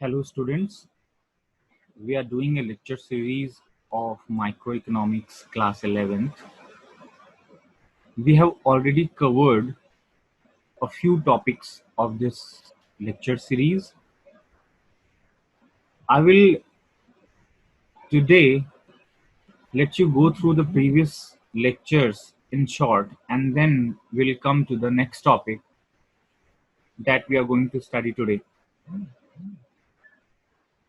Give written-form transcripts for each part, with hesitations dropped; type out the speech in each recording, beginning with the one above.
Hello students, we are doing a lecture series of microeconomics class 11th. We have already covered a few topics of this lecture series. I will today let you go through the previous lectures in short, and then we'll come to the next topic that we are going to study today.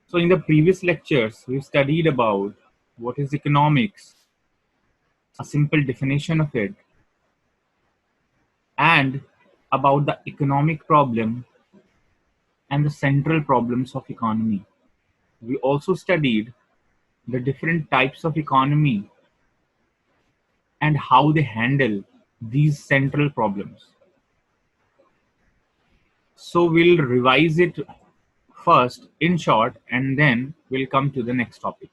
So in the previous lectures, we studied about what is economics, a simple definition of it, and about the economic problem and the central problems of economy. We also studied the different types of economy and how they handle these central problems. So we'll revise it first in short and then we'll come to the next topic.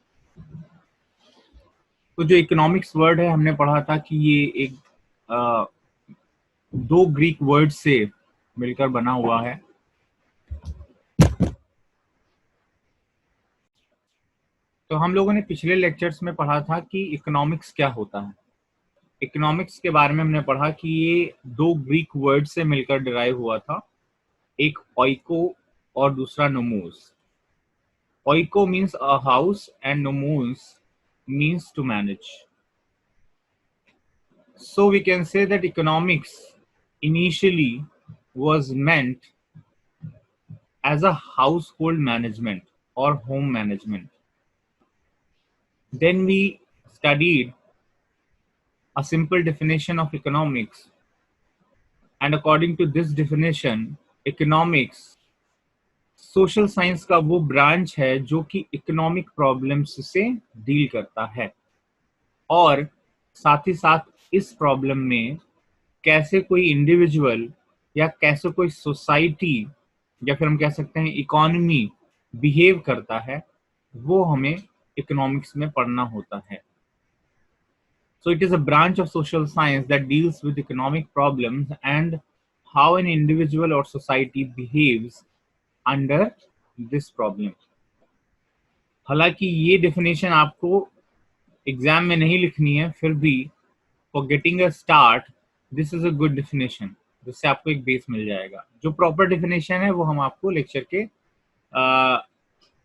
तो जो economics word है हमने पढ़ा था कि ये एक दो ग्रीक वर्ड से मिलकर बना हुआ है. तो हम लोगों ने पिछले लेक्चर्स में पढ़ा था कि इकोनॉमिक्स क्या होता है. इकोनॉमिक्स के बारे में हमने पढ़ा कि ये दो ग्रीक वर्ड से मिलकर डिराइव हुआ था, एक ओइको और दूसरा नोमोस. ओइको मीन्स अ हाउस एंड नोमोस means to manage. So we can say that economics initially was meant as a household management or home management. Then we studied a simple definition of economics, and according to this definition, economics social science का वो branch है जो कि economic problems से deal करता है, और साथ ही साथ इस प्रॉब्लम में कैसे कोई इंडिविजुअल या कैसे कोई सोसाइटी या फिर हम कह सकते हैं इकोनॉमी बिहेव करता है, वो हमें इकोनॉमिक्स में पढ़ना होता है. So it is a branch of social science that deals with economic problems and how an individual or society behaves under this problem. हालांकि ये डेफिनेशन आपको एग्जाम में नहीं लिखनी है, फिर भी for getting a start this is a good definition, जिससे आपको एक बेस मिल जाएगा. जो प्रॉपर डेफिनेशन है वो हम आपको लेक्चर के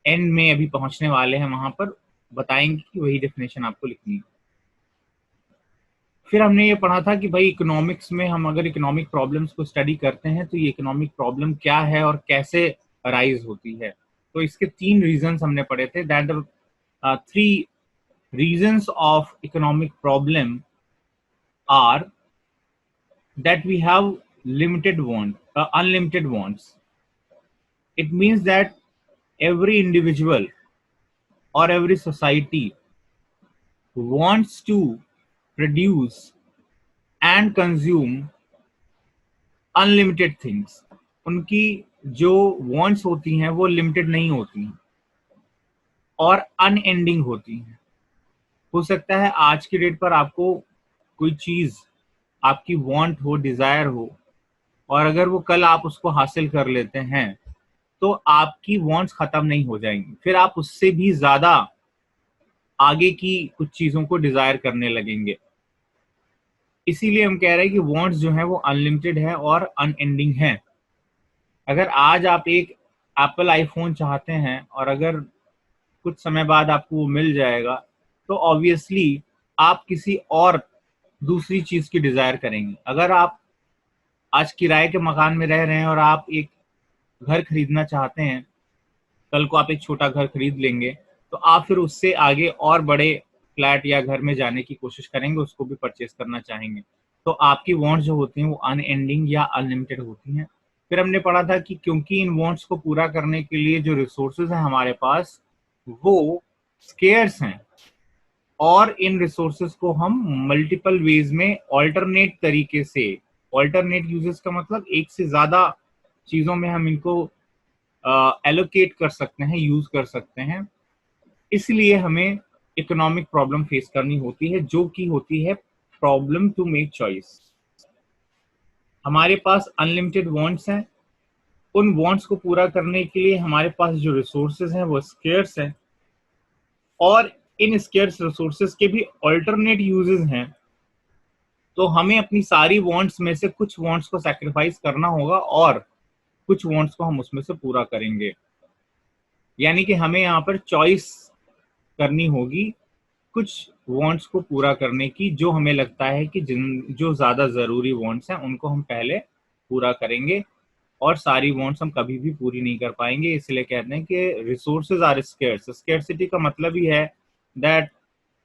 एंड में अभी पहुंचने वाले हैं, वहां पर बताएंगे कि वही डेफिनेशन आपको लिखनी है. फिर हमने ये पढ़ा था कि भाई इकोनॉमिक्स में हम अगर इकोनॉमिक प्रॉब्लम्स को स्टडी करते हैं तो ये इकोनॉमिक प्रॉब्लम क्या है और कैसे अराइज होती है. तो इसके तीन रीजंस हमने पढ़े थे. That three reasons of economic problem are that we have unlimited wants. It means that every individual or every society wants to produce and consume unlimited things. उनकी जो wants होती हैं वो limited नहीं होती हैं और unending होती हैं. हो सकता है आज की डेट पर आपको कोई चीज आपकी want हो, डिजायर हो, और अगर वो कल आप उसको हासिल कर लेते हैं तो आपकी वांट्स खत्म नहीं हो जाएंगी, फिर आप उससे भी ज्यादा आगे की कुछ चीजों को डिजायर करने लगेंगे. इसीलिए हम कह रहे हैं कि वांट्स जो है वो अनलिमिटेड है और अनएंडिंग है. अगर आज आप एक एप्पल आईफोन चाहते हैं और अगर कुछ समय बाद आपको वो मिल जाएगा तो ऑब्वियसली आप किसी और दूसरी चीज की डिजायर करेंगे. अगर आप आज किराए के मकान में रह रहे हैं और आप एक घर खरीदना चाहते हैं, कल को आप एक छोटा घर खरीद लेंगे तो आप फिर उससे आगे और बड़े फ्लैट या घर में जाने की कोशिश करेंगे, उसको भी परचेस करना चाहेंगे. तो आपकी वांट्स जो होती हैं वो अनएंडिंग या अनलिमिटेड होती हैं. फिर हमने पढ़ा था कि क्योंकि इन वांट्स को पूरा करने के लिए जो रिसोर्सेज हैं हमारे पास वो स्केयर्स हैं, और इन रिसोर्सेज को हम मल्टीपल वेज में ऑल्टरनेट तरीके से, ऑल्टरनेट यूजेस का मतलब एक से ज्यादा चीजों में हम इनको एलोकेट कर सकते हैं, यूज कर सकते हैं. इसलिए हमें इकोनॉमिक प्रॉब्लम फेस करनी होती है जो कि होती है प्रॉब्लम टू मेक चॉइस. हमारे पास अनलिमिटेड वांट्स हैं, उन वांट्स को पूरा करने के लिए हमारे पास जो रिसोर्सेज हैं वो स्केर्स हैं, और इन स्केर्स रिसोर्सेज के भी अल्टरनेट यूजेस हैं। तो हमें अपनी सारी वांट्स में से कुछ वांट्स को सैक्रिफाइस करना होगा और कुछ वांट्स को हम उसमें से पूरा करेंगे। यानी कि हमें यहाँ पर चॉइस करनी होगी कुछ वांट्स को पूरा करने की, जो हमें लगता है कि जो ज्यादा जरूरी वांट्स हैं उनको हम पहले पूरा करेंगे, और सारी वांट्स हम कभी भी पूरी नहीं कर पाएंगे। इसलिए कहते हैं कि रिसोर्सेज आर स्केर्स। स्केर्सिटी का मतलब ही है that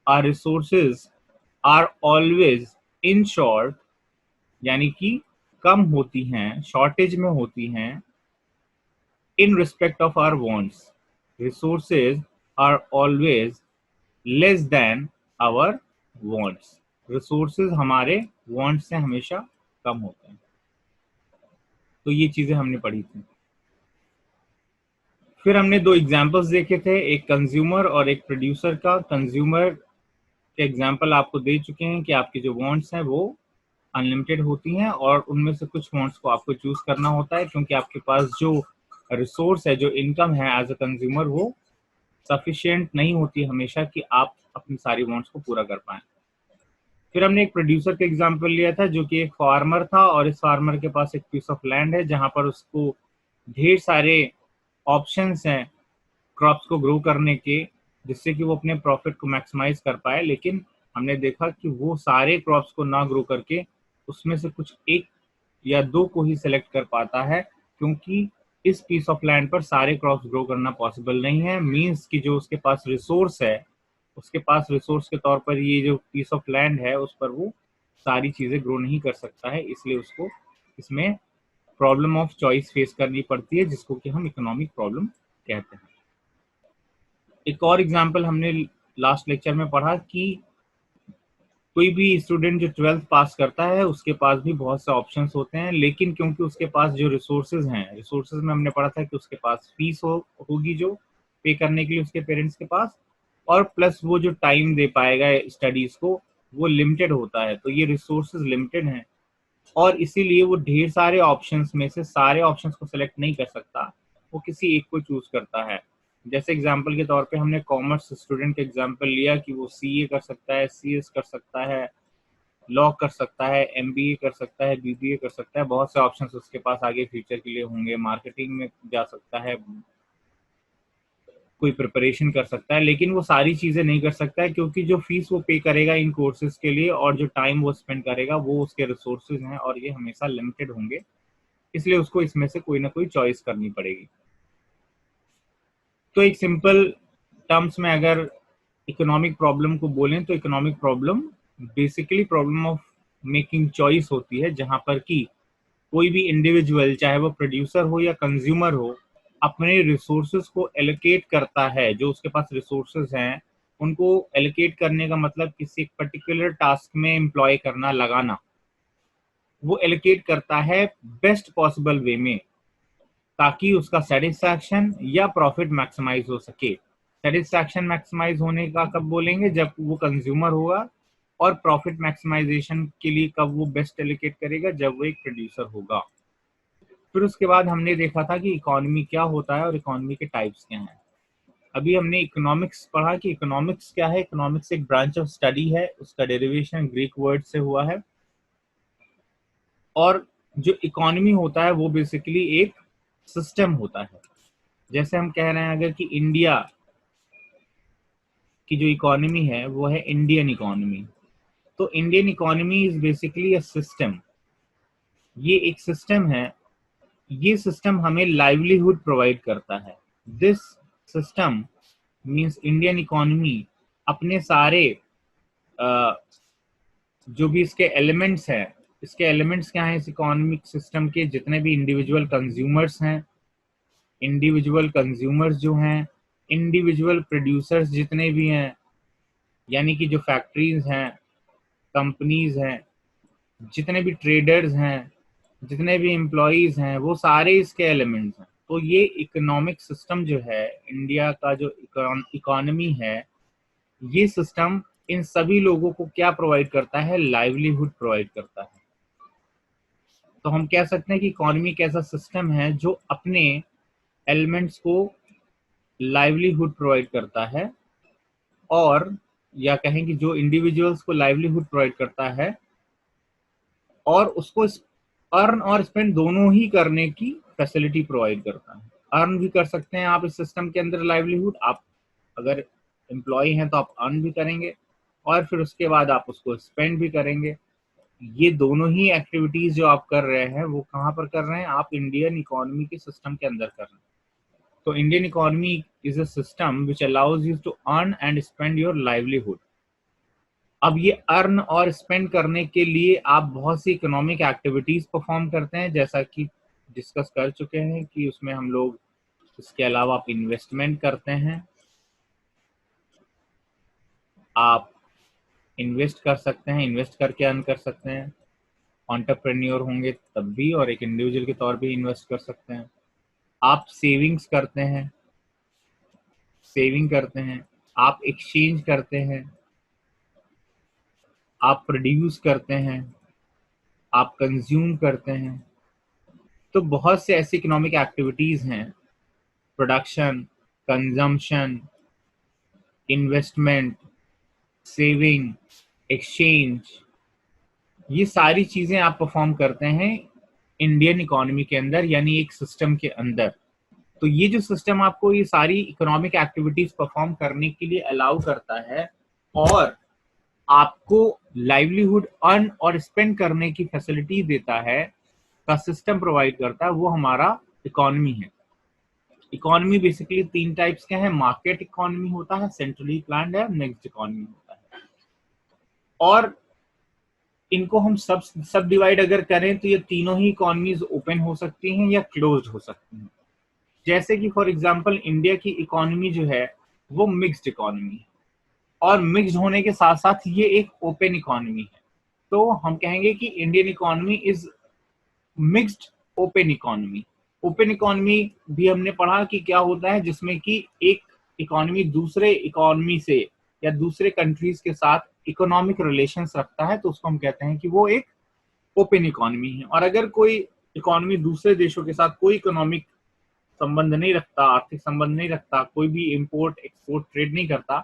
our resources are always in short, यानी कि कम होती हैं, शॉर्टेज में होती हैं, in respect of our wants. Resources are always less than our wants. Resources हमारे wants से हमेशा कम होते हैं। तो ये चीजें हमने पढ़ी थी। फिर हमने दो एग्जाम्पल्स देखे थे, एक कंज्यूमर और एक प्रोड्यूसर का। कंज्यूमर के एग्जाम्पल आपको दे चुके हैं कि आपकी जो वांट्स हैं वो अनलिमिटेड होती हैं, और उनमें से कुछ वांट्स को आपको चूज करना होता है, क्योंकि आपके पास जो रिसोर्स है, जो इनकम है एज अ कंज्यूमर, वो सफिशिएंट नहीं होती हमेशा कि आप अपनी सारी वांट्स को पूरा कर पाएं। फिर हमने एक प्रोड्यूसर का एग्जांपल लिया था, जो कि एक फार्मर था, और इस फार्मर के पास एक पीस ऑफ लैंड है जहां पर उसको ढेर सारे ऑप्शंस हैं क्रॉप्स को ग्रो करने के, जिससे कि वो अपने प्रॉफिट को मैक्सिमाइज कर पाए। लेकिन हमने देखा कि वो सारे क्रॉप्स को ना ग्रो करके उसमें से कुछ एक या दो को ही सिलेक्ट कर पाता है, क्योंकि इस पीस ऑफ लैंड पर सारे क्रॉप्स ग्रो करना पॉसिबल नहीं है। मींस कि जो उसके पास रिसोर्स है, उसके पास रिसोर्स के तौर पर ये जो पीस ऑफ लैंड है उस पर वो सारी चीजें ग्रो नहीं कर सकता है, इसलिए उसको इसमें प्रॉब्लम ऑफ चॉइस फेस करनी पड़ती है, जिसको कि हम इकोनॉमिक प्रॉब्लम कहते हैं। एक और एग्जांपल हमने लास्ट लेक्चर में पढ़ा कि कोई भी स्टूडेंट जो 12th पास करता है उसके पास भी बहुत से ऑप्शंस होते हैं, लेकिन क्योंकि उसके पास जो रिसोर्सेज हैं, रिसोर्सेज में हमने पढ़ा था कि उसके पास फीस होगी जो पे करने के लिए उसके पेरेंट्स के पास, और प्लस वो जो टाइम दे पाएगा स्टडीज को वो लिमिटेड होता है। तो ये रिसोर्सेज लिमिटेड हैं, और इसीलिए वो ढेर सारे ऑप्शंस में से सारे ऑप्शंस को सिलेक्ट नहीं कर सकता, वो किसी एक को चूज करता है। जैसे एग्जाम्पल के तौर पे हमने कॉमर्स स्टूडेंट का एग्जाम्पल लिया कि वो सीए कर सकता है, सीएस कर सकता है, लॉ कर सकता है, एमबीए कर सकता है, बीबीए कर सकता है। बहुत से ऑप्शंस उसके पास आगे फ्यूचर के लिए होंगे। मार्केटिंग में जा सकता है, कोई प्रिपरेशन कर सकता है, लेकिन वो सारी चीजें नहीं कर सकता है, क्योंकि जो फीस वो पे करेगा इन कोर्सेज के लिए और जो टाइम वो स्पेंड करेगा वो उसके रिसोर्सेज हैं, और ये हमेशा लिमिटेड होंगे। इसलिए उसको इसमें से कोई ना कोई चॉइस करनी पड़ेगी। तो एक सिंपल टर्म्स में अगर इकोनॉमिक प्रॉब्लम को बोलें तो economic problem basically problem of making choice होती है, जहां पर कि कोई भी इंडिविजुअल, चाहे वो प्रोड्यूसर हो या कंज्यूमर हो, अपने रिसोर्सेज को एलोकेट करता है। जो उसके पास रिसोर्सेज हैं उनको एलोकेट करने का मतलब किसी पर्टिकुलर टास्क में एम्प्लॉय करना, लगाना। वो एलोकेट करता है बेस्ट पॉसिबल वे में, ताकि उसका सेटिस्फैक्शन या प्रॉफिट मैक्सिमाइज हो सके। सेटिस्फैक्शन मैक्सिमाइज होने का कब बोलेंगे? जब वो कंज्यूमर होगा। और प्रॉफिट मैक्सिमाइजेशन के लिए कब वो बेस्ट एलोकेट करेगा? जब वो एक प्रोड्यूसर होगा। फिर उसके बाद हमने देखा था कि इकोनॉमी क्या होता है और इकोनॉमी के टाइप्स क्या हैं। अभी हमने इकोनॉमिक्स पढ़ा कि इकोनॉमिक्स क्या है। इकोनॉमिक्स एक ब्रांच ऑफ स्टडी है, उसका डेरिवेशन ग्रीक वर्ड से हुआ है। और जो इकोनॉमी होता है वो बेसिकली एक सिस्टम होता है। जैसे हम कह रहे हैं अगर कि इंडिया की जो इकोनॉमी है वो है इंडियन इकोनॉमी, तो Indian economy is basically a system. ये एक सिस्टम है। ये सिस्टम हमें लाइवलीहुड प्रोवाइड करता है। This system means Indian economy अपने सारे जो भी इसके एलिमेंट्स हैं, इसके एलिमेंट्स क्या हैं इस इकोनॉमिक सिस्टम के? जितने भी इंडिविजुअल कंज्यूमर्स हैं, इंडिविजुअल कंज्यूमर्स जो हैं, इंडिविजुअल प्रोड्यूसर्स जितने भी हैं, यानी कि जो फैक्ट्रीज हैं, कंपनीज हैं, जितने भी ट्रेडर्स हैं, जितने भी एम्प्लॉयज हैं, वो सारे इसके एलिमेंट्स हैं। तो ये इकोनॉमिक सिस्टम जो है, इंडिया का जो इकोनॉमी है, ये सिस्टम इन सभी लोगों को क्या प्रोवाइड करता है? लाइवलीहुड प्रोवाइड करता है। तो हम कह सकते हैं कि इकोनॉमी एक ऐसा सिस्टम है जो अपने एलिमेंट्स को लाइवलीहुड प्रोवाइड करता है, और या कहें कि जो इंडिविजुअल्स को लाइवलीहुड प्रोवाइड करता है और उसको अर्न और स्पेंड दोनों ही करने की फैसिलिटी प्रोवाइड करता है। अर्न भी कर सकते हैं आप इस सिस्टम के अंदर लाइवलीहुड, आप अगर एम्प्लॉय हैं तो आप अर्न भी करेंगे और फिर उसके बाद आप उसको स्पेंड भी करेंगे। ये दोनों ही एक्टिविटीज जो आप कर रहे हैं वो कहाँ पर कर रहे हैं, आप इंडियन इकोनॉमी के सिस्टम के अंदर कर रहे हैं। तो Indian economy is a system which allows you to earn and spend your livelihood. अब ये अर्न और स्पेंड करने के लिए आप बहुत सी इकोनॉमिक एक्टिविटीज परफॉर्म करते हैं, जैसा कि डिस्कस कर चुके हैं कि उसमें हम लोग, इसके अलावा आप इन्वेस्टमेंट करते हैं, आप इन्वेस्ट कर सकते हैं, इन्वेस्ट करके अर्न कर सकते हैं, एंटरप्रेन्योर होंगे तब भी, और एक इंडिविजुअल के तौर पे इन्वेस्ट कर सकते हैं। आप सेविंग्स करते हैं, सेविंग करते हैं, आप एक्सचेंज करते हैं, आप प्रोड्यूस करते हैं, आप कंज्यूम करते हैं। तो बहुत से ऐसी इकोनॉमिक एक्टिविटीज हैं, production, consumption, investment, saving, exchange, ये सारी चीजें आप परफॉर्म करते हैं इंडियन इकोनॉमी के अंदर, यानी एक सिस्टम के अंदर। तो ये जो सिस्टम आपको ये सारी इकोनॉमिक एक्टिविटीज परफॉर्म करने के लिए अलाउ करता है और आपको लाइवलीहुड अर्न और स्पेंड करने की फैसिलिटी देता है, का सिस्टम प्रोवाइड करता है, वो हमारा इकोनॉमी है। इकोनॉमी बेसिकली तीन टाइप्स के हैं, मार्केट इकोनॉमी होता है, सेंट्रली प्लान्ड है, मिक्स्ड इकोनॉमी होता है। और इनको हम सब डिवाइड अगर करें तो ये तीनों ही इकोनॉमीज ओपन हो सकती हैं या क्लोज्ड हो सकती हैं। जैसे कि फॉर एग्जांपल इंडिया की इकोनॉमी जो है वो मिक्स्ड इकोनॉमी है, और मिक्स्ड होने के साथ साथ ये एक ओपन इकोनॉमी है। तो हम कहेंगे कि Indian economy is mixed open economy. Open economy भी हमने पढ़ा कि क्या होता है, जिसमें कि एक इकोनॉमी दूसरे इकोनॉमी से या दूसरे कंट्रीज के साथ इकोनॉमिक रिलेशंस रखता है, तो उसको हम कहते हैं कि वो एक ओपन इकोनॉमी है। और अगर कोई इकोनॉमी दूसरे देशों के साथ कोई इकोनॉमिक संबंध नहीं रखता, आर्थिक संबंध नहीं रखता, कोई भी इंपोर्ट एक्सपोर्ट ट्रेड नहीं करता,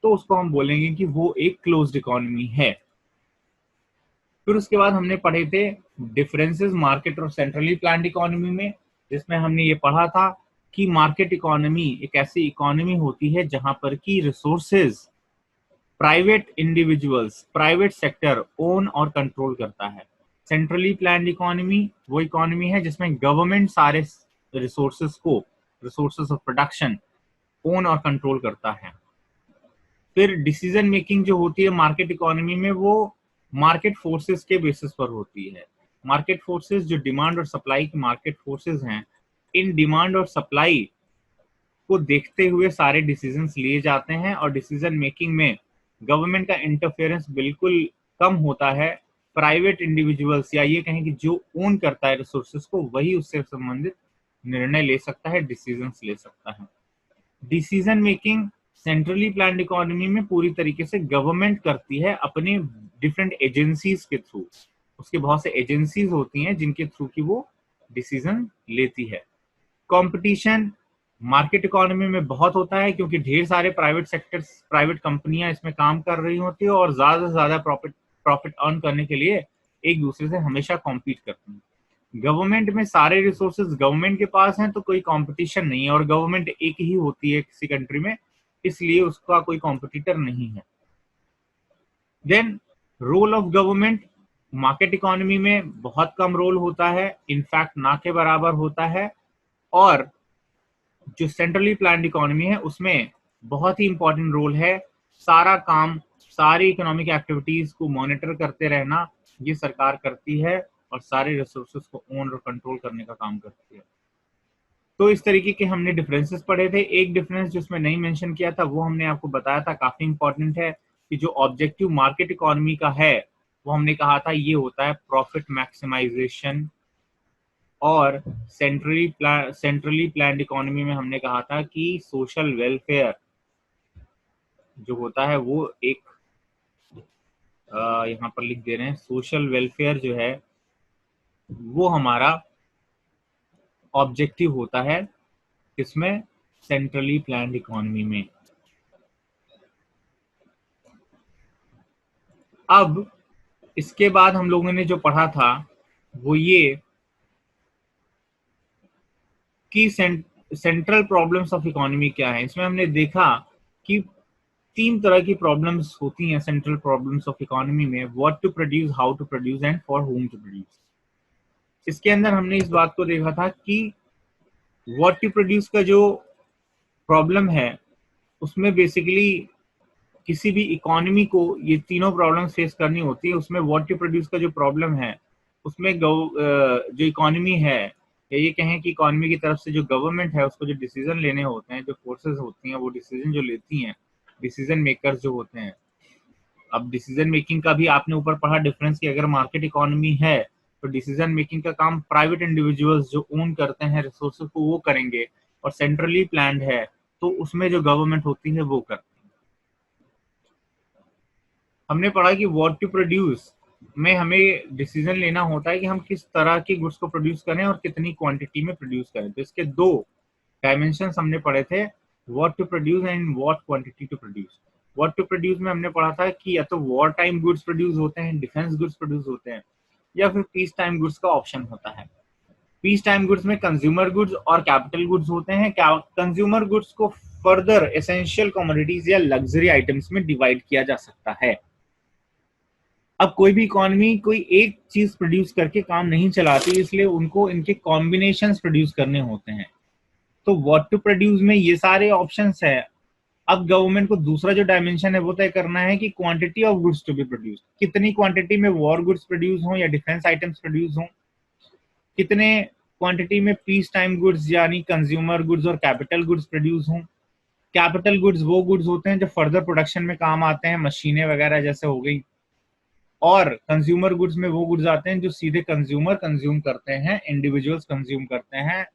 तो उसको हम बोलेंगे कि वो एक क्लोज्ड इकोनॉमी है। फिर उसके बाद हमने पढ़े थे डिफरेंसेस मार्केट और सेंट्रली प्लान्ड इकोनॉमी में, जिसमें हमने ये पढ़ा था कि मार्केट इकोनॉमी एक ऐसी इकोनॉमी होती है जहां पर की resources private individuals, private sector own और कंट्रोल करता है। सेंट्रली प्लान्ड इकोनॉमी वो इकोनॉमी है जिसमें गवर्नमेंट सारे रिसोर्सेज को, रिसोर्सेज ऑफ प्रोडक्शन ओन और कंट्रोल करता है। फिर डिसीजन मेकिंग जो होती है मार्केट इकोनॉमी में, वो मार्केट फोर्सेस के बेसिस पर होती है। मार्केट फोर्सेस जो डिमांड और सप्लाई की मार्केट फोर्सेस हैं, इन डिमांड और सप्लाई को देखते हुए सारे डिसीजंस लिए जाते हैं, और डिसीजन मेकिंग में गवर्नमेंट का इंटरफेरेंस बिल्कुल कम होता है। प्राइवेट इंडिविजुअल्स या ये कहें कि जो ओन करता है रिसोर्सेज को, वही उससे संबंधित निर्णय ले सकता है, डिसीजंस ले सकता है। Decision making centrally planned economy में पूरी तरीके से गवर्नमेंट करती है अपने डिफरेंट एजेंसीज के थ्रू। उसके बहुत से एजेंसीज होती हैं जिनके थ्रू की वो डिसीजन लेती है। कंपटीशन मार्केट इकोनॉमी में बहुत होता है, क्योंकि ढेर सारे प्राइवेट सेक्टर्स, प्राइवेट कंपनियां इसमें काम कर रही होती है और ज्यादा से ज्यादा प्रॉफिट अर्न करने के लिए एक दूसरे से हमेशा कॉम्पीट करती हैं। गवर्नमेंट में सारे रिसोर्सेज गवर्नमेंट के पास हैं, तो कोई कंपटीशन नहीं है, और गवर्नमेंट एक ही होती है किसी कंट्री में, इसलिए उसका कोई कॉम्पिटिटर नहीं है। Then role of government market economy में बहुत कम रोल होता है, इनफैक्ट ना के बराबर होता है। और जो सेंट्रली प्लान्ड इकोनॉमी है उसमें बहुत ही इंपॉर्टेंट रोल है, सारा काम, सारी इकोनॉमिक एक्टिविटीज को मॉनिटर करते रहना ये सरकार करती है, और सारे रिसोर्सेज को ओन और कंट्रोल करने का काम करती है। तो इस तरीके के हमने डिफरेंसेस पढ़े थे। एक डिफरेंस जिसमें नहीं मेंशन किया था वो हमने आपको बताया था, काफी इंपॉर्टेंट है, कि जो ऑब्जेक्टिव मार्केट इकोनॉमी का है वो हमने कहा था ये होता है प्रॉफिट मैक्सिमाइजेशन। और सेंट्रली प्लान्ड इकोनॉमी में हमने कहा था कि सोशल वेलफेयर जो होता है वो एक, यहाँ पर लिख दे रहे हैं, सोशल वेलफेयर जो है वो हमारा ऑब्जेक्टिव होता है किसमें, सेंट्रली प्लान्ड इकोनॉमी में। अब इसके बाद हम लोगों ने जो पढ़ा था वो ये कि सेंट्रल प्रॉब्लम्स ऑफ इकोनॉमी क्या है। इसमें हमने देखा कि 3 तरह की प्रॉब्लम्स होती हैं सेंट्रल प्रॉब्लम्स ऑफ इकोनॉमी में, what to produce, how to produce and for whom to produce. इसके अंदर हमने इस बात को देखा था कि व्हाट टू प्रोड्यूस का जो प्रॉब्लम है उसमें बेसिकली किसी भी इकोनॉमी को ये तीनों प्रॉब्लम्स फेस करनी होती है। उसमें व्हाट टू प्रोड्यूस का जो प्रॉब्लम है उसमें जो इकोनॉमी है, या ये कहें कि इकोनॉमी की तरफ से जो गवर्नमेंट है उसको जो डिसीजन लेने होते हैं, जो फोर्सेस होती हैं वो डिसीजन जो लेती हैं, डिसीजन मेकर्स जो होते हैं। अब डिसीजन मेकिंग का भी आपने ऊपर पढ़ा डिफरेंस कि अगर मार्केट इकोनॉमी है तो डिसीजन मेकिंग का काम प्राइवेट इंडिविजुअल्स जो ओन करते हैं रिसोर्सेज को वो करेंगे, और सेंट्रली प्लान्ड है तो उसमें जो गवर्नमेंट होती है वो करती है। हमने पढ़ा कि व्हाट टू प्रोड्यूस में हमें डिसीजन लेना होता है कि हम किस तरह की गुड्स को प्रोड्यूस करें और कितनी क्वांटिटी में प्रोड्यूस करें। तो इसके 2 डायमेंशंस हमने पढ़े थे, what to produce and what quantity to produce. What to produce में हमने पढ़ा था कि या तो वॉर टाइम गुड्स प्रोड्यूस होते हैं, डिफेंस गुड्स प्रोड्यूस होते हैं, या फिर पीस टाइम गुड्स का ऑप्शन होता है। पीस टाइम गुड्स में कंज्यूमर गुड्स और कैपिटल गुड्स होते हैं। कंज्यूमर गुड्स को फर्दर एसेंशियल कमोडिटीज या लग्जरी आइटम्स में डिवाइड किया जा सकता है। अब कोई भी इकोनॉमी कोई एक चीज प्रोड्यूस करके काम नहीं चलाती, इसलिए उनको इनके कॉम्बिनेशंस प्रोड्यूस करने होते हैं। तो व्हाट टू प्रोड्यूस में ये सारे ऑप्शंस है। अब गवर्नमेंट को दूसरा जो डायमेंशन है वो तय करना है कि quantity of goods to be produce, कितनी क्वांटिटी में वॉर गुड्स प्रोड्यूस हो या डिफेंस आइटम्स प्रोड्यूस हो, कितने क्वांटिटी में पीस टाइम गुड्स यानी कंज्यूमर गुड्स और कैपिटल गुड्स प्रोड्यूस हो। कैपिटल गुड्स वो गुड्स होते हैं जो फर्दर प्रोडक्शन में काम आते हैं, मशीनें वगैरह जैसे हो गई, और कंज्यूमर गुड्स में वो गुड्स आते हैं जो सीधे कंज्यूमर कंज्यूम करते हैं, इंडिविजुअल्स कंज्यूम करते हैं।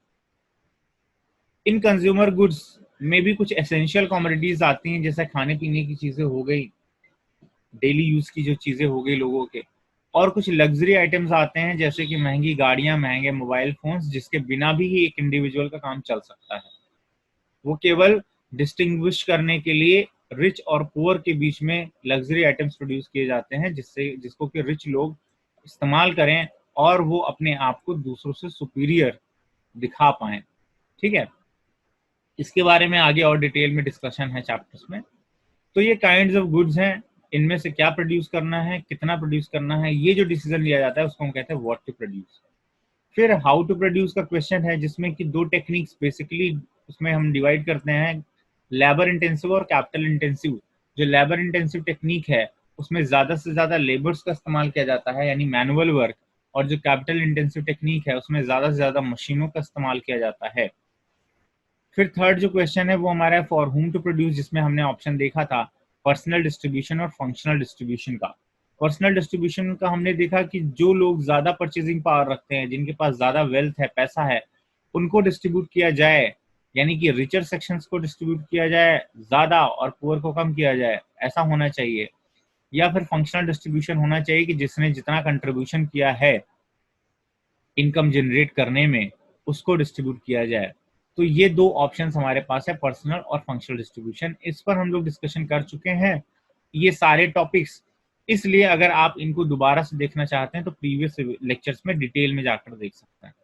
इन कंज्यूमर गुड्स में भी कुछ एसेंशियल कमोडिटीज आती हैं, जैसे खाने पीने की चीजें हो गई, डेली यूज की जो चीजें हो गई लोगों के, और कुछ लग्जरी आइटम्स आते हैं जैसे कि महंगी गाड़ियां, महंगे मोबाइल फोन्स, जिसके बिना भी ही एक इंडिविजुअल का काम चल सकता है। वो केवल डिस्टिंग्विश करने के लिए रिच और पुअर के बीच में लग्जरी आइटम्स प्रोड्यूस किए जाते हैं, जिसको कि रिच लोग इस्तेमाल करें और वो अपने आप को दूसरों से सुपीरियर दिखा पाएं। ठीक है, इसके बारे में आगे और डिटेल में डिस्कशन है चैप्टर्स में। तो ये काइंड्स ऑफ गुड्स हैं, इनमें से क्या प्रोड्यूस करना है, कितना प्रोड्यूस करना है, ये जो डिसीजन लिया जाता है उसको हम कहते हैं व्हाट टू प्रोड्यूस। फिर हाउ टू प्रोड्यूस का क्वेश्चन है, जिसमें कि 2 टेक्निक्स बेसिकली उसमें हम डिवाइड करते हैं, लेबर इंटेंसिव और कैपिटल इंटेंसिव। जो लेबर इंटेंसिव टेक्निक है उसमें ज्यादा से ज्यादा लेबर्स का इस्तेमाल किया जाता है यानी मैनुअल वर्क, और जो कैपिटल इंटेंसिव टेक्निक है उसमें ज्यादा से ज्यादा मशीनों का इस्तेमाल किया जाता है। फिर थर्ड जो क्वेश्चन है वो हमारा है फॉर whom टू प्रोड्यूस, जिसमें हमने ऑप्शन देखा था पर्सनल डिस्ट्रीब्यूशन और फंक्शनल डिस्ट्रीब्यूशन का। पर्सनल डिस्ट्रीब्यूशन का हमने देखा कि जो लोग ज्यादा परचेजिंग पावर रखते हैं, जिनके पास ज्यादा वेल्थ है, पैसा है, उनको डिस्ट्रीब्यूट किया जाए, यानी कि रिचर सेक्शंस को डिस्ट्रीब्यूट किया जाए ज्यादा और पुअर को कम किया जाए, ऐसा होना चाहिए। या फिर फंक्शनल डिस्ट्रीब्यूशन होना चाहिए कि जिसने जितना कंट्रीब्यूशन किया है इनकम जनरेट करने में उसको डिस्ट्रीब्यूट किया जाए। तो ये 2 ऑप्शंस हमारे पास है, पर्सनल और फंक्शनल डिस्ट्रीब्यूशन। इस पर हम लोग डिस्कशन कर चुके हैं ये सारे टॉपिक्स, इसलिए अगर आप इनको दोबारा से देखना चाहते हैं तो प्रीवियस लेक्चर्स में डिटेल में जाकर देख सकते हैं।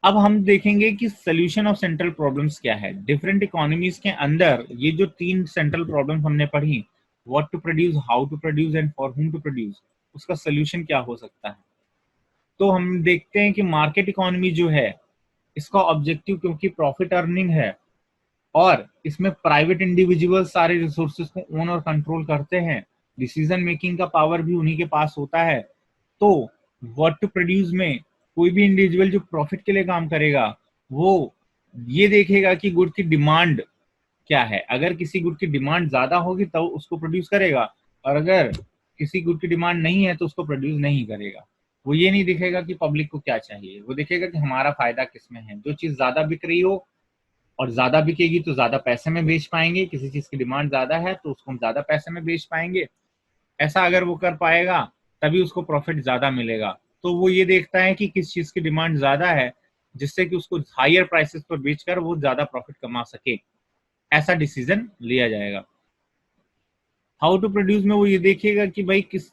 अब हम देखेंगे कि सोल्यूशन ऑफ सेंट्रल प्रॉब्लम्स क्या है। डिफरेंट इकोनॉमीज के अंदर ये जो 3 सेंट्रल प्रॉब्लम्स हमने पढ़ी, what to produce, how to produce and for whom to produce, उसका सोल्यूशन क्या हो सकता है। तो हम देखते हैं कि मार्केट इकोनॉमी जो है इसका ऑब्जेक्टिव क्योंकि प्रॉफिट अर्निंग है और इसमें प्राइवेट इंडिविजुअल सारे रिसोर्सेज को ओन और कंट्रोल करते हैं, डिसीजन मेकिंग का पावर भी उन्हीं के पास होता है। तो व्हाट टू प्रोड्यूस में कोई भी इंडिविजुअल जो प्रॉफिट के लिए काम करेगा वो ये देखेगा कि गुड की डिमांड क्या है। अगर किसी गुड की डिमांड ज्यादा होगी तो उसको प्रोड्यूस करेगा, और अगर किसी गुड की डिमांड नहीं है तो उसको प्रोड्यूस नहीं करेगा। वो ये नहीं दिखेगा कि पब्लिक को क्या चाहिए, वो देखेगा कि हमारा फायदा किसमें है। जो चीज ज्यादा बिक रही हो और ज्यादा बिकेगी तो ज्यादा पैसे में बेच पाएंगे, किसी चीज की डिमांड ज्यादा है तो उसको हम ज्यादा पैसे में बेच पाएंगे। ऐसा अगर वो कर पाएगा तभी उसको प्रॉफिट ज्यादा मिलेगा। तो वो ये देखता है कि किस चीज की डिमांड ज्यादा है, जिससे कि उसको हायर प्राइसेस पर बेचकर वो ज्यादा प्रॉफिट कमा सके, ऐसा डिसीजन लिया जाएगा। हाउ टू प्रोड्यूस में वो ये देखिएगा कि भाई किस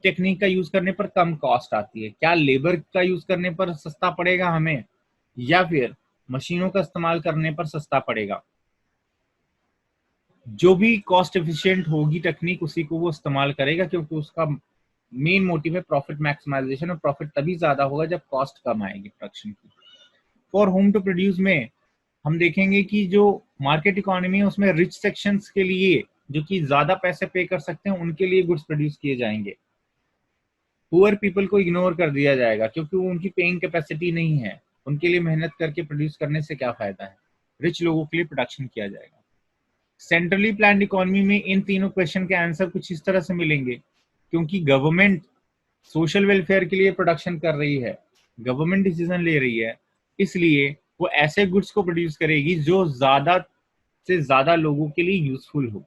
टेक्निक का यूज करने पर कम कॉस्ट आती है, क्या लेबर का यूज करने पर सस्ता पड़ेगा हमें, या फिर मशीनों का इस्तेमाल करने पर सस्ता पड़ेगा। जो भी कॉस्ट एफिशिएंट होगी टेक्निक, उसी को वो इस्तेमाल करेगा, क्योंकि उसका मेन मोटिव है प्रॉफिट मैक्सिमाइजेशन, और प्रॉफिट तभी ज्यादा होगा जब कॉस्ट कम आएगी प्रोडक्शन की। फॉर होम टू प्रोड्यूस में हम देखेंगे कि जो मार्केट इकोनॉमी है उसमें रिच सेक्शंस के लिए, जो कि ज्यादा पैसे पे कर सकते हैं, उनके लिए गुड्स प्रोड्यूस किए जाएंगे। पुअर पीपल को इग्नोर कर दिया जाएगा, क्योंकि वो उनकी पेइंग कैपेसिटी नहीं है, उनके लिए मेहनत करके प्रोड्यूस करने से क्या फायदा है। रिच लोगों के लिए प्रोडक्शन किया जाएगा। सेंट्रली प्लान्ड इकोनॉमी में इन तीनों क्वेश्चन के आंसर कुछ इस तरह से मिलेंगे, क्योंकि गवर्नमेंट सोशल वेलफेयर के लिए प्रोडक्शन कर रही है, गवर्नमेंट डिसीजन ले रही है, इसलिए वो ऐसे गुड्स को प्रोड्यूस करेगी जो ज्यादा से ज्यादा लोगों के लिए यूजफुल हो।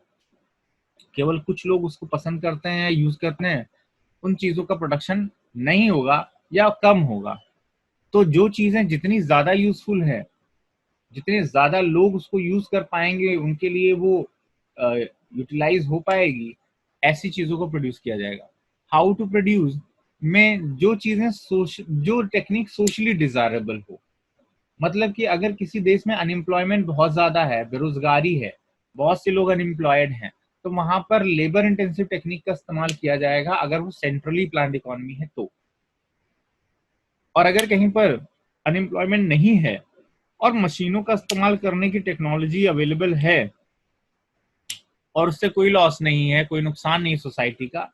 केवल कुछ लोग उसको पसंद करते हैं या यूज करते हैं, उन चीजों का प्रोडक्शन नहीं होगा या कम होगा। तो जो चीजें जितनी ज्यादा यूजफुल है, जितने ज्यादा लोग उसको यूज कर पाएंगे, उनके लिए वो यूटिलाइज हो पाएगी, ऐसी चीजों को प्रोड्यूस किया जाएगा। हाउ टू प्रोड्यूस में जो चीजें जो टेक्निक सोशली डिजायरेबल हो, मतलब कि अगर किसी देश में अनएम्प्लॉयमेंट बहुत ज्यादा है, बेरोजगारी है, बहुत से लोग अनएम्प्लॉयड हैं, तो वहां पर लेबर इंटेंसिव टेक्निक का इस्तेमाल किया जाएगा, अगर वो सेंट्रली प्लान्ड इकोनॉमी है तो। और अगर कहीं पर अनएम्प्लॉयमेंट नहीं है और मशीनों का इस्तेमाल करने की टेक्नोलॉजी अवेलेबल है और उससे कोई लॉस नहीं है, कोई नुकसान नहीं सोसाइटी का,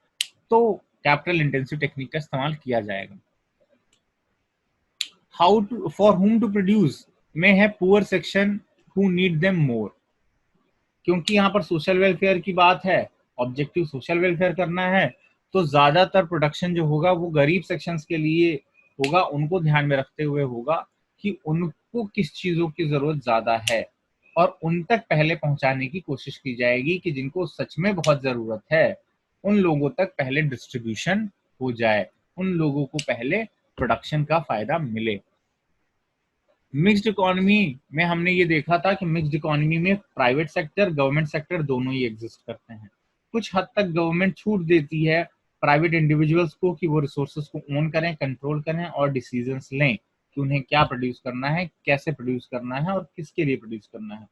तो कैपिटल इंटेंसिव टेक्निक का इस्तेमाल किया जाएगा। How to for whom to produce में है poor section who need them more, क्योंकि यहाँ पर सोशल वेलफेयर की बात है, ऑब्जेक्टिव सोशल वेलफेयर करना है, तो ज्यादातर प्रोडक्शन जो होगा वो गरीब सेक्शंस के लिए होगा, उनको ध्यान में रखते हुए होगा कि उनको किस चीजों की जरूरत ज्यादा है, और उन तक पहले पहुंचाने की कोशिश की जाएगी कि जिनको सच में बहुत जरूरत है, उन लोगों तक पहले डिस्ट्रीब्यूशन हो जाए, उन लोगों को पहले प्रोडक्शन का फायदा मिले। मिक्स्ड इकोनॉमी में हमने ये देखा था कि मिक्स्ड इकोनॉमी में प्राइवेट सेक्टर, गवर्नमेंट सेक्टर दोनों ही एग्जिस्ट करते हैं। कुछ हद तक गवर्नमेंट छूट देती है प्राइवेट इंडिविजुअल्स को कि वो रिसोर्सेज को ओन करें, कंट्रोल करें और डिसीजंस लें कि उन्हें क्या प्रोड्यूस करना है, कैसे प्रोड्यूस करना है और किसके लिए प्रोड्यूस करना है।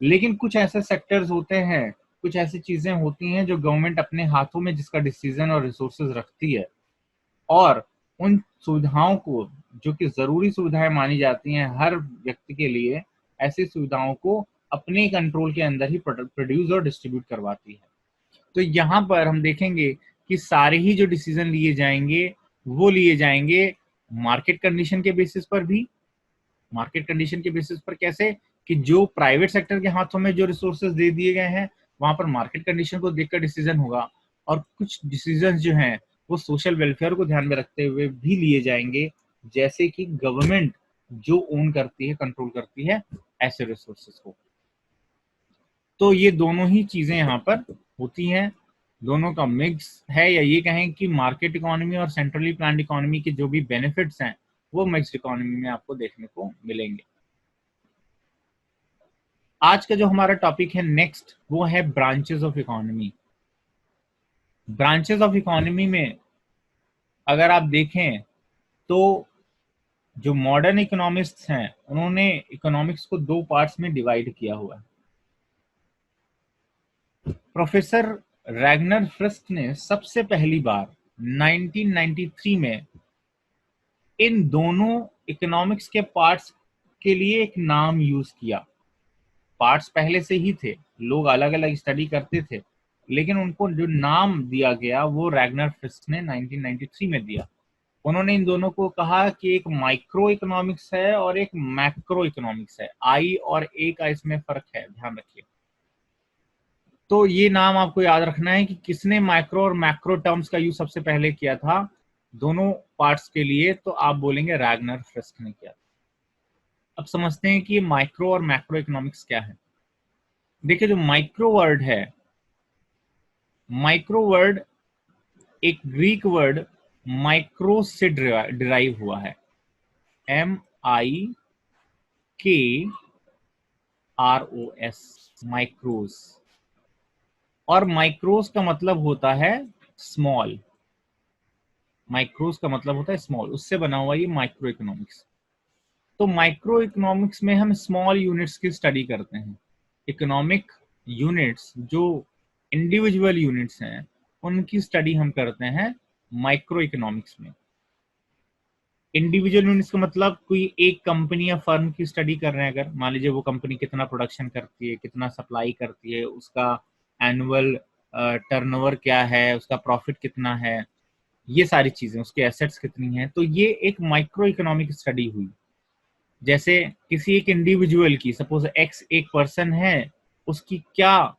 लेकिन कुछ ऐसे सेक्टर्स होते हैं, कुछ ऐसी चीजें होती हैं जो गवर्नमेंट अपने हाथों में जिसका डिसीजन और रिसोर्सेज रखती है, और उन सुविधाओं को, जो कि जरूरी सुविधाएं मानी जाती हैं हर व्यक्ति के लिए, ऐसी सुविधाओं को अपने कंट्रोल के अंदर ही प्रोड्यूस और डिस्ट्रीब्यूट करवाती है। तो यहाँ पर हम देखेंगे कि सारे ही जो डिसीजन लिए जाएंगे वो लिए जाएंगे मार्केट कंडीशन के बेसिस पर भी। मार्केट कंडीशन के बेसिस पर कैसे, कि जो प्राइवेट सेक्टर के हाथों में जो रिसोर्सेज दे दिए गए हैं, वहां पर मार्केट कंडीशन को देखकर डिसीजन होगा, और कुछ डिसीजन जो हैं वो सोशल वेलफेयर को ध्यान में रखते हुए भी लिए जाएंगे, जैसे कि गवर्नमेंट जो ओन करती है, कंट्रोल करती है ऐसे रिसोर्सेज को। तो ये दोनों ही चीजें यहाँ पर होती हैं, दोनों का मिक्स है, या ये कहें कि मार्केट इकोनॉमी और सेंट्रली प्लान्ड इकोनॉमी के जो भी बेनिफिट्स हैं वो मिक्स्ड इकोनॉमी में आपको देखने को मिलेंगे। आज का जो हमारा टॉपिक है नेक्स्ट, वो है branches of economy. Branches of economy में अगर आप देखें तो जो मॉडर्न इकोनॉमिस्ट्स हैं उन्होंने इकोनॉमिक्स को दो पार्ट्स में डिवाइड किया हुआ है। प्रोफेसर रैगनर फ्रिस्क ने सबसे पहली बार 1993 में इन दोनों इकोनॉमिक्स के पार्ट्स के लिए एक नाम यूज किया। पार्ट्स पहले से ही थे, लोग अलग अलग स्टडी करते थे, लेकिन उनको जो नाम दिया गया वो रैगनर फ्रिस्क ने 1993 में दिया। उन्होंने इन दोनों को कहा कि एक माइक्रो इकोनॉमिक्स है और एक मैक्रो इकोनॉमिक्स है। आई और ए का इसमें फर्क है, ध्यान रखिए। तो ये नाम आपको याद रखना है कि किसने माइक्रो और मैक्रो टर्म्स का यूज सबसे पहले किया था दोनों पार्ट्स के लिए, तो आप बोलेंगे रैगनर फ्रिस्क ने किया। अब समझते हैं कि ये माइक्रो और मैक्रो इकोनॉमिक्स क्या है। देखिए, जो माइक्रो वर्ड है, माइक्रो वर्ड एक ग्रीक वर्ड माइक्रोस से डिराइव हुआ है, MIKROS, माइक्रोस। और माइक्रोस का मतलब होता है स्मॉल, माइक्रोस का मतलब होता है स्मॉल, उससे बना हुआ ये माइक्रो इकोनॉमिक्स। तो माइक्रो इकोनॉमिक्स में हम स्मॉल यूनिट्स की स्टडी करते हैं। इकोनॉमिक यूनिट्स जो इंडिविजुअल यूनिट्स हैं उनकी स्टडी हम करते हैं माइक्रो इकोनॉमिक्स में। इंडिविजुअल यूनिट्स का मतलब कोई एक कंपनी या फर्म की स्टडी कर रहे हैं, अगर मान लीजिए वो कंपनी कितना प्रोडक्शन करती है, कितना सप्लाई करती है, उसका एनुअल टर्नओवर क्या है, उसका प्रॉफिट कितना है, ये सारी चीजें, उसके एसेट्स कितनी हैं, तो ये एक माइक्रो इकोनॉमिक स्टडी हुई। जैसे किसी एक इंडिविजुअल की, सपोज एक्स एक पर्सन है, उसकी क्या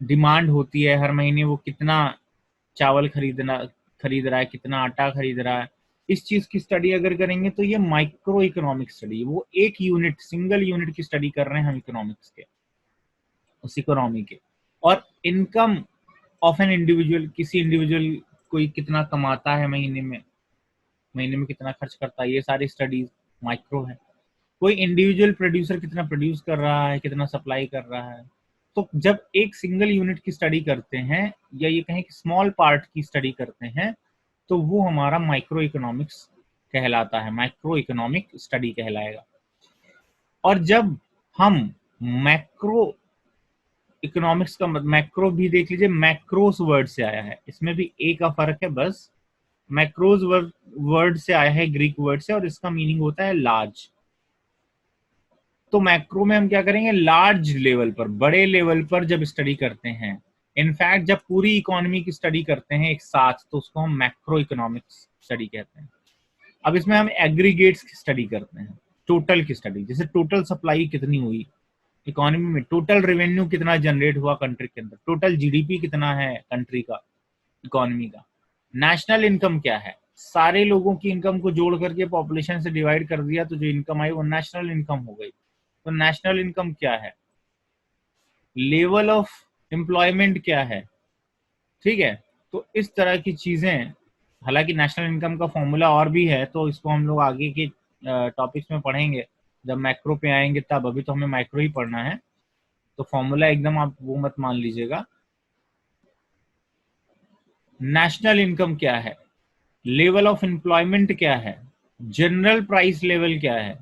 डिमांड होती है, हर महीने वो कितना चावल खरीद रहा है, कितना आटा खरीद रहा है, इस चीज की स्टडी अगर करेंगे तो ये माइक्रो इकोनॉमिक स्टडी, वो एक यूनिट, सिंगल यूनिट की स्टडी कर रहे हैं हम इकोनॉमिक्स के, उस इकोनॉमी के। और इनकम ऑफ एन इंडिविजुअल, किसी इंडिविजुअल कोई कितना कमाता है महीने में कितना खर्च करता है, ये सारी स्टडीज माइक्रो है। कोई इंडिविजुअल प्रोड्यूसर कितना प्रोड्यूस कर रहा है, कितना सप्लाई कर रहा है। तो जब एक सिंगल यूनिट की स्टडी करते हैं, या ये कहें कि स्मॉल पार्ट की स्टडी करते हैं, तो वो हमारा माइक्रो इकोनॉमिक्स कहलाता है, माइक्रो इकोनॉमिक स्टडी कहलाएगा। और जब हम मैक्रो इकोनॉमिक्स का, मैक्रो भी देख लीजिए, मैक्रोस वर्ड से आया है, इसमें भी ए का फर्क है बस। मैक्रोस वर्ड से आया है, ग्रीक वर्ड से, और इसका मीनिंग होता है लार्ज। तो मैक्रो में हम क्या करेंगे, लार्ज लेवल पर, बड़े लेवल पर जब स्टडी करते हैं, इनफैक्ट जब पूरी इकोनॉमी की स्टडी करते हैं एक साथ, तो उसको हम मैक्रो इकोनॉमिक्स स्टडी कहते हैं। अब इसमें हम एग्रीगेट्स की स्टडी करते हैं, टोटल की स्टडी, जैसे टोटल सप्लाई कितनी हुई इकोनॉमी में, टोटल रेवेन्यू कितना जनरेट हुआ कंट्री के अंदर, टोटल जीडीपी कितना है कंट्री का, इकोनॉमी का, नेशनल इनकम क्या है, सारे लोगों की इनकम को जोड़ करके पॉपुलेशन से डिवाइड कर दिया तो जो इनकम आई वो नेशनल इनकम हो गई। तो नेशनल इनकम क्या है, लेवल ऑफ एम्प्लॉयमेंट क्या है, ठीक है। तो इस तरह की चीजें, हालांकि नेशनल इनकम का फॉर्मूला और भी है, तो इसको हम लोग आगे के टॉपिक्स में पढ़ेंगे, जब मैक्रो पे आएंगे तब, अभी तो हमें माइक्रो ही पढ़ना है। तो फॉर्मूला एकदम आप वो मत मान लीजिएगा। नेशनल इनकम क्या है, लेवल ऑफ एम्प्लॉयमेंट क्या है, जनरल प्राइस लेवल क्या है,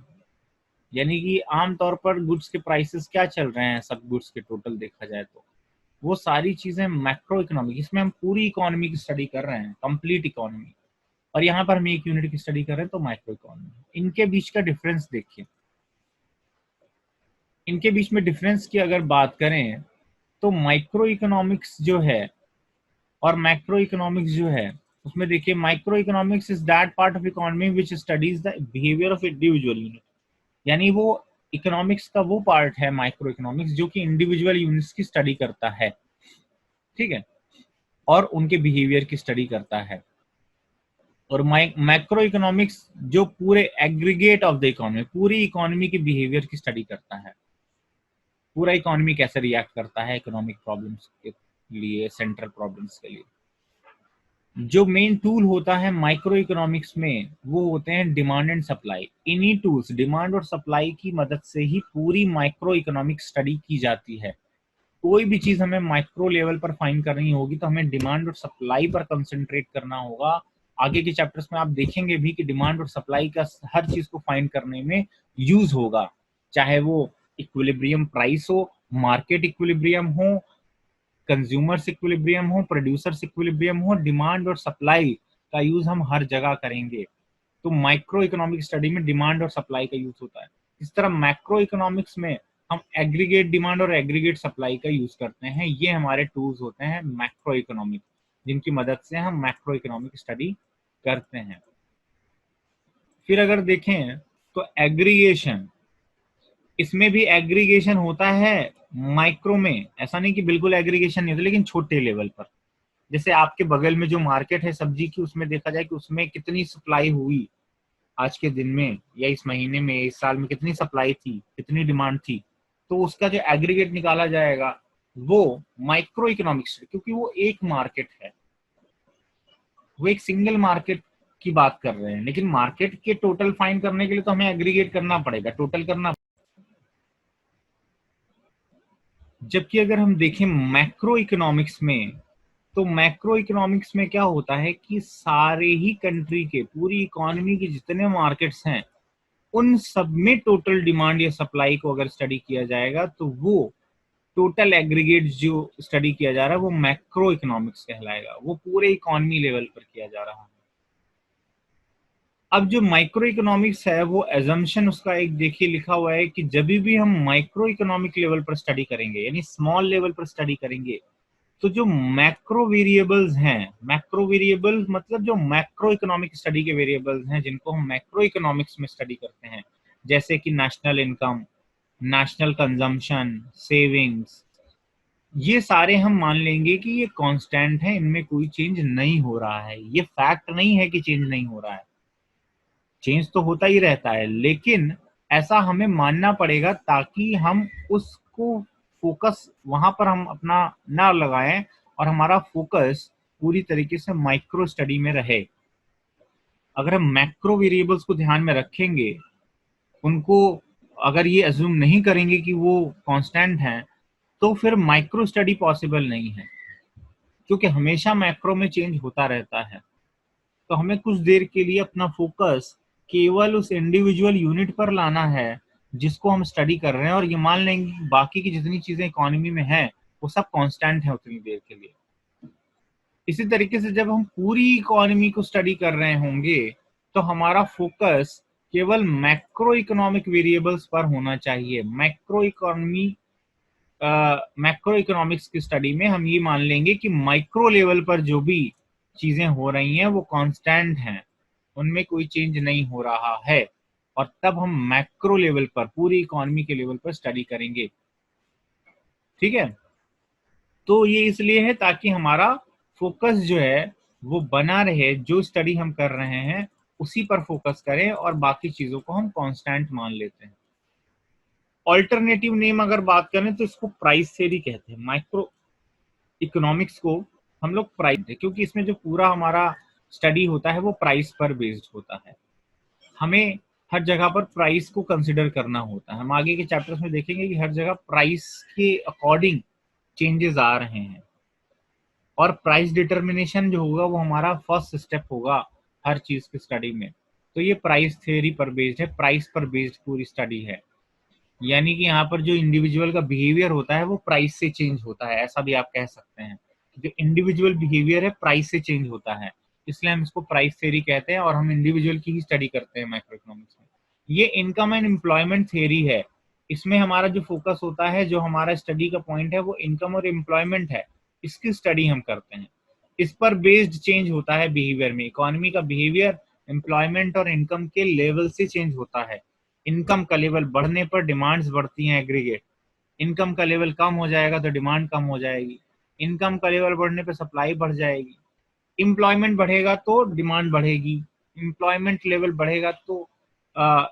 यानी कि आमतौर पर गुड्स के प्राइसेस क्या चल रहे हैं, सब गुड्स के टोटल देखा जाए तो, वो सारी चीजें मैक्रो इकोनॉमिक, इसमें हम पूरी इकोनॉमी की स्टडी कर रहे हैं, कंप्लीट इकोनॉमी। और यहाँ पर हम एक यूनिट की स्टडी कर रहे हैं, तो माइक्रो इकोनॉमी। इनके बीच का डिफरेंस देखिए, इनके बीच में डिफरेंस की अगर बात करें, तो माइक्रो इकोनॉमिक्स जो है और मैक्रो इकोनॉमिक्स जो है, उसमें देखिए, micro economics is that part of economy which studies the behaviour of individual unit, यानी वो इकोनॉमिक्स का वो पार्ट है माइक्रो इकोनॉमिक्स जो कि इंडिविजुअल यूनिट्स की स्टडी करता है, ठीक है, और उनके बिहेवियर की स्टडी करता है। और मैक्रो इकोनॉमिक्स जो पूरे एग्रीगेट ऑफ द इकोनॉमी, पूरी इकोनॉमी के बिहेवियर की स्टडी करता है, पूरा इकोनॉमी कैसे रिएक्ट करता है इकोनॉमिक प्रॉब्लम्स के लिए, सेंट्रल प्रॉब्लम्स के लिए। जो मेन टूल होता है माइक्रो इकोनॉमिक्स में, वो होते हैं डिमांड एंड सप्लाई। इन्हीं टूल्स, डिमांड और सप्लाई की मदद से ही पूरी माइक्रो इकोनॉमिक स्टडी की जाती है। कोई भी चीज हमें माइक्रो लेवल पर फाइंड करनी होगी तो हमें डिमांड और सप्लाई पर कंसंट्रेट करना होगा। आगे के चैप्टर्स में आप देखेंगे भी कि डिमांड और सप्लाई का हर चीज को फाइंड करने में यूज होगा, चाहे वो इक्विलिब्रियम प्राइस हो, मार्केट इक्विलिब्रियम हो, कंज्यूमर्स इक्विलिब्रियम हो, प्रोड्यूसर्स इक्विलिब्रियम हो, डिमांड और सप्लाई का यूज हम हर जगह करेंगे। तो माइक्रो इकोनॉमिक स्टडी में डिमांड और सप्लाई का यूज होता है। इस तरह मैक्रो इकोनॉमिक्स में हम एग्रीगेट डिमांड और एग्रीगेट सप्लाई का यूज करते हैं। ये हमारे टूल्स होते हैं मैक्रो इकोनॉमिक, जिनकी मदद से हम मैक्रो इकोनॉमिक स्टडी करते हैं। फिर अगर देखें तो एग्रीगेशन, इसमें भी एग्रीगेशन होता है माइक्रो में, ऐसा नहीं कि बिल्कुल एग्रीगेशन नहीं होता, लेकिन छोटे लेवल पर। जैसे आपके बगल में जो मार्केट है सब्जी की, उसमें देखा जाए कि उसमें कितनी सप्लाई हुई आज के दिन में, या इस महीने में, इस साल में कितनी सप्लाई थी, कितनी डिमांड थी, तो उसका जो एग्रीगेट निकाला जाएगा वो माइक्रो इकोनॉमिक्स, क्योंकि वो एक मार्केट है, वो एक सिंगल मार्केट की बात कर रहे हैं, लेकिन मार्केट के टोटल फाइंड करने के लिए तो हमें एग्रीगेट करना पड़ेगा, टोटल करना। जबकि अगर हम देखें मैक्रो इकोनॉमिक्स में, तो मैक्रो इकोनॉमिक्स में क्या होता है कि सारे ही कंट्री के, पूरी इकोनॉमी के जितने मार्केट्स हैं, उन सब में टोटल डिमांड या सप्लाई को अगर स्टडी किया जाएगा तो वो टोटल एग्रीगेट जो स्टडी किया जा रहा है वो मैक्रो इकोनॉमिक्स कहलाएगा, वो पूरे इकोनॉमी लेवल पर किया जा रहा है। अब जो माइक्रो इकोनॉमिक्स है वो एजम्पशन उसका एक देखिए लिखा हुआ है कि जब भी हम माइक्रो इकोनॉमिक लेवल पर स्टडी करेंगे, यानी स्मॉल लेवल पर स्टडी करेंगे, तो जो मैक्रो वेरिएबल्स हैं, मैक्रो वेरिएबल्स मतलब जो मैक्रो इकोनॉमिक स्टडी के वेरिएबल्स हैं जिनको हम मैक्रो इकोनॉमिक्स में स्टडी करते हैं, जैसे कि national income, national consumption, savings, ये सारे हम मान लेंगे कि ये कांस्टेंट है, इनमें कोई चेंज नहीं हो रहा है। ये फैक्ट नहीं है कि चेंज नहीं हो रहा है, चेंज तो होता ही रहता है, लेकिन ऐसा हमें मानना पड़ेगा ताकि हम उसको फोकस वहां पर हम अपना ना लगाएं और हमारा फोकस पूरी तरीके से माइक्रो स्टडी में रहे। अगर हम मैक्रो वेरिएबल्स को ध्यान में रखेंगे, उनको अगर ये अज्यूम नहीं करेंगे कि वो कांस्टेंट हैं, तो फिर माइक्रो स्टडी पॉसिबल नहीं है, क्योंकि हमेशा मैक्रो में चेंज होता रहता है। तो हमें कुछ देर के लिए अपना फोकस केवल उस इंडिविजुअल यूनिट पर लाना है जिसको हम स्टडी कर रहे हैं, और ये मान लेंगे कि बाकी की जितनी चीजें इकोनॉमी में हैं वो सब कांस्टेंट है उतनी देर के लिए। इसी तरीके से जब हम पूरी इकोनॉमी को स्टडी कर रहे होंगे तो हमारा फोकस केवल मैक्रो इकोनॉमिक वेरिएबल्स पर होना चाहिए। मैक्रो इकोनॉमिक्स की स्टडी में हम ये मान लेंगे कि माइक्रो लेवल पर जो भी चीजें हो रही हैं वो कांस्टेंट हैं, उनमें कोई चेंज नहीं हो रहा है, और तब हम मैक्रो लेवल पर, पूरी इकोनॉमी के लेवल पर स्टडी करेंगे। ठीक है, तो ये इसलिए है ताकि हमारा फोकस जो है वो बना रहे, जो स्टडी हम कर रहे हैं उसी पर फोकस करें और बाकी चीजों को हम कांस्टेंट मान लेते हैं। ऑल्टरनेटिव नेम अगर बात करें तो इसको प्राइस थ्योरी कहते हैं। माइक्रो इकोनॉमिक्स को हम लोग प्राइस, क्योंकि इसमें जो पूरा हमारा स्टडी होता है वो प्राइस पर बेस्ड होता है, हमें हर जगह पर प्राइस को कंसिडर करना होता है। हम आगे के चैप्टर्स में देखेंगे कि हर जगह प्राइस के अकॉर्डिंग चेंजेस आ रहे हैं, और प्राइस डिटर्मिनेशन जो होगा वो हमारा फर्स्ट स्टेप होगा हर चीज की स्टडी में। तो ये प्राइस थ्योरी पर बेस्ड है, प्राइस पर बेस्ड पूरी स्टडी है, यानी कि यहाँ पर जो इंडिविजुअल का बिहेवियर होता है वो प्राइस से चेंज होता है, ऐसा भी आप कह सकते हैं। जो इंडिविजुअल बिहेवियर है प्राइस से चेंज होता है, इसलिए हम इसको प्राइस थ्योरी कहते हैं, और हम इंडिविजुअल की ही स्टडी करते हैं मैक्रो इकोनॉमिक्स में। ये इनकम एंड एम्प्लॉयमेंट थ्योरी है, इसमें हमारा जो फोकस होता है, जो हमारा स्टडी का पॉइंट है वो इनकम और एम्प्लॉयमेंट है, इसकी स्टडी हम करते हैं। इस पर बेस्ड चेंज होता है बिहेवियर में, इकोनॉमी का बिहेवियर एम्प्लॉयमेंट और इनकम के लेवल से चेंज होता है। इनकम का लेवल बढ़ने पर डिमांड्स बढ़ती हैं एग्रीगेट, इनकम का लेवल कम हो जाएगा तो डिमांड कम हो जाएगी, इनकम का लेवल बढ़ने पर सप्लाई बढ़ जाएगी, एम्प्लॉयमेंट बढ़ेगा तो डिमांड बढ़ेगी, एम्प्लॉयमेंट लेवल बढ़ेगा तो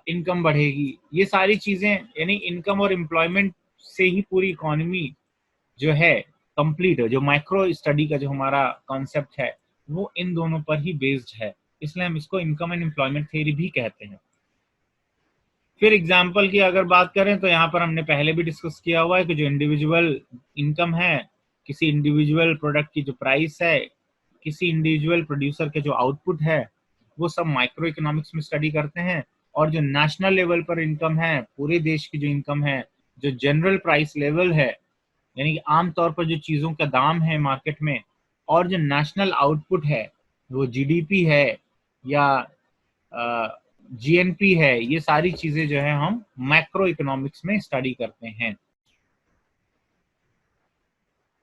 इनकम बढ़ेगी। ये सारी चीजें, यानी इनकम और एम्प्लॉयमेंट से ही पूरी इकोनॉमी जो है कंप्लीट है। जो माइक्रो स्टडी का जो हमारा कॉन्सेप्ट है वो इन दोनों पर ही बेस्ड है, इसलिए हम इसको इनकम एंड एम्प्लॉयमेंट थ्योरी भी कहते हैं। फिर एग्जाम्पल की अगर बात करें तो यहाँ पर हमने पहले भी डिस्कस किया हुआ है कि जो इंडिविजुअल इनकम है, किसी इंडिविजुअल प्रोडक्ट की जो प्राइस है, किसी इंडिविजुअल प्रोड्यूसर के जो आउटपुट है, वो सब माइक्रो इकोनॉमिक्स में स्टडी करते हैं। और जो नेशनल लेवल पर इनकम है, पूरे देश की जो इनकम है, जो जनरल प्राइस लेवल है, यानी कि आमतौर पर जो चीज़ों का दाम है मार्केट में, और जो नेशनल आउटपुट है, वो जीडीपी है या जीएनपी है, ये सारी चीजें जो है हम मैक्रो इकोनॉमिक्स में स्टडी करते हैं।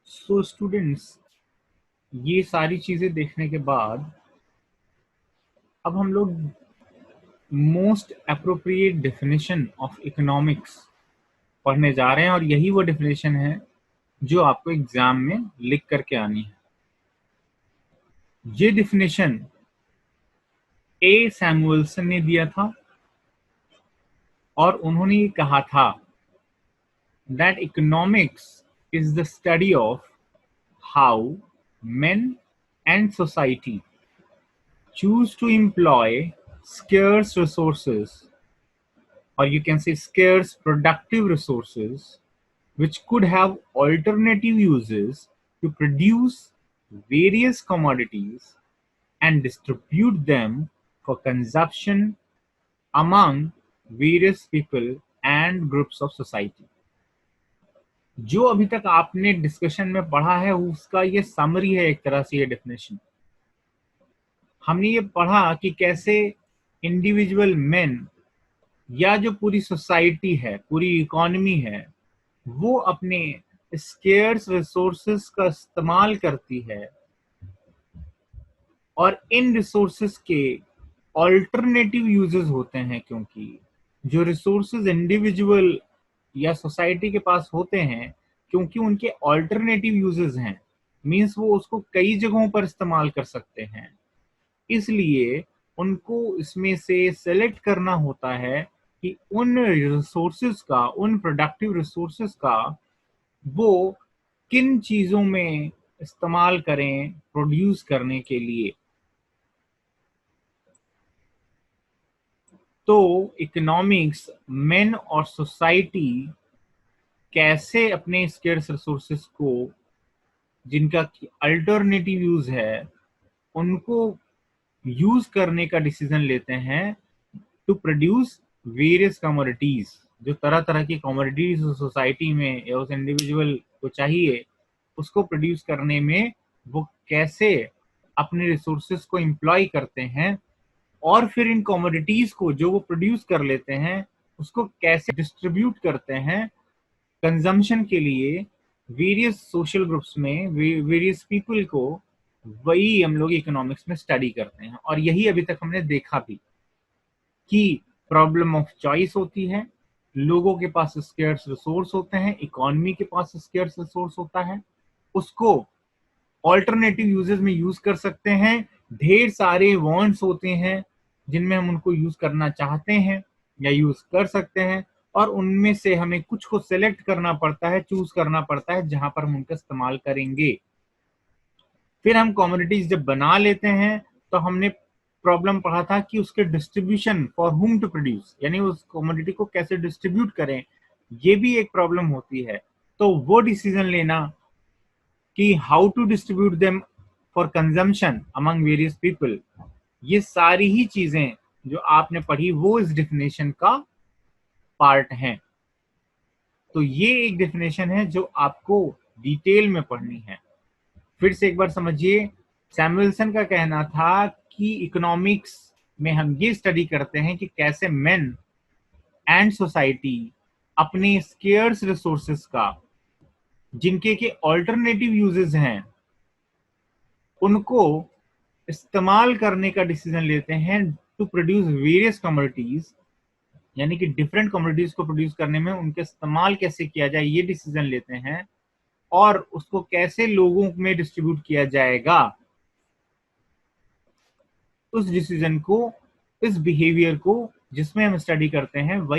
सो स्टूडेंट्स, ये सारी चीजें देखने के बाद अब हम लोग most appropriate definition of economics पढ़ने जा रहे हैं, और यही वो डेफिनेशन है जो आपको एग्जाम में लिख करके आनी है। ये डेफिनेशन ए सैमुअल्सन ने दिया था, और उन्होंने ये कहा था that economics is the study of how men and society choose to employ scarce resources, or you can say scarce productive resources, which could have alternative uses to produce various commodities and distribute them for consumption among various people and groups of society. जो अभी तक आपने discussion में पढ़ा है उसका ये summary है, एक तरह से ये डेफिनेशन। हमने ये पढ़ा कि कैसे इंडिविजुअल मेन या जो पूरी सोसाइटी है, पूरी इकोनॉमी है, वो अपने स्केर्स रिसोर्सेस का इस्तेमाल करती है और इन रिसोर्सेस के ऑल्टरनेटिव यूजेस होते हैं, क्योंकि जो रिसोर्सेज इंडिविजुअल या सोसाइटी के पास होते हैं, क्योंकि उनके ऑल्टरनेटिव यूजेस हैं, मींस वो उसको कई जगहों पर इस्तेमाल कर सकते हैं, इसलिए उनको इसमें से सेलेक्ट करना होता है कि उन रिसोर्सेज का, उन प्रोडक्टिव रिसोर्सेज का वो किन चीजों में इस्तेमाल करें प्रोड्यूस करने के लिए। तो इकोनॉमिक्स मेन और सोसाइटी कैसे अपने स्केर्स रिसोर्सेस को, जिनका अल्टरनेटिव यूज है, उनको यूज करने का डिसीजन लेते हैं टू प्रोड्यूस वेरियस कमोडिटीज। जो तरह तरह की कमोडिटीज सोसाइटी में या उस इंडिविजुअल को चाहिए, उसको प्रोड्यूस करने में वो कैसे अपने रिसोर्सेस को एम्प्लॉय करते हैं, और फिर इन कमोडिटीज को जो वो प्रोड्यूस कर लेते हैं उसको कैसे डिस्ट्रीब्यूट करते हैं कंजम्पशन के लिए वेरियस सोशल ग्रुप्स में, वेरियस पीपल को। वही हम लोग इकोनॉमिक्स में स्टडी करते हैं, और यही अभी तक हमने देखा भी कि प्रॉब्लम ऑफ चॉइस होती है, लोगों के पास स्केर्स रिसोर्स होते हैं, इकोनॉमी के पास स्केर्स रिसोर्स होता है, उसको ऑल्टरनेटिव यूजेस में यूज कर सकते हैं। ढेर सारे वांट्स होते हैं जिनमें हम उनको यूज करना चाहते हैं या यूज कर सकते हैं, और उनमें से हमें कुछ को सिलेक्ट करना पड़ता है, चूज करना पड़ता है जहां पर हम उनका इस्तेमाल करेंगे। फिर हम कमोडिटीज जब बना लेते हैं तो हमने प्रॉब्लम पढ़ा था कि उसके distribution for whom to produce, यानी उस कमोडिटी को कैसे डिस्ट्रीब्यूट करें, ये भी एक प्रॉब्लम होती है। तो वो डिसीजन लेना कि how to distribute them for consumption among various people, ये सारी ही चीजें जो आपने पढ़ी वो इस डेफिनेशन का पार्ट हैं। तो ये एक डेफिनेशन है जो आपको डिटेल में पढ़नी है। फिर से एक बार समझिए, सैमुअलसन का कहना था कि इकोनॉमिक्स में हम ये स्टडी करते हैं कि कैसे मेन एंड सोसाइटी अपने स्केर्स रिसोर्सेस का, जिनके के ऑल्टरनेटिव यूजेस हैं, उनको इस्तेमाल करने का डिसीजन लेते हैं टू प्रोड्यूस वेरियस कमोडिटीज, यानी कि डिफरेंट कमोडिटीज को प्रोड्यूस करने में उनके इस्तेमाल कैसे किया जाए ये डिसीजन लेते हैं, और उसको कैसे लोगों में डिस्ट्रीब्यूट किया जाएगा, उस डिसीजन को, इस बिहेवियर को जिसमें हम स्टडी करते हैं, वही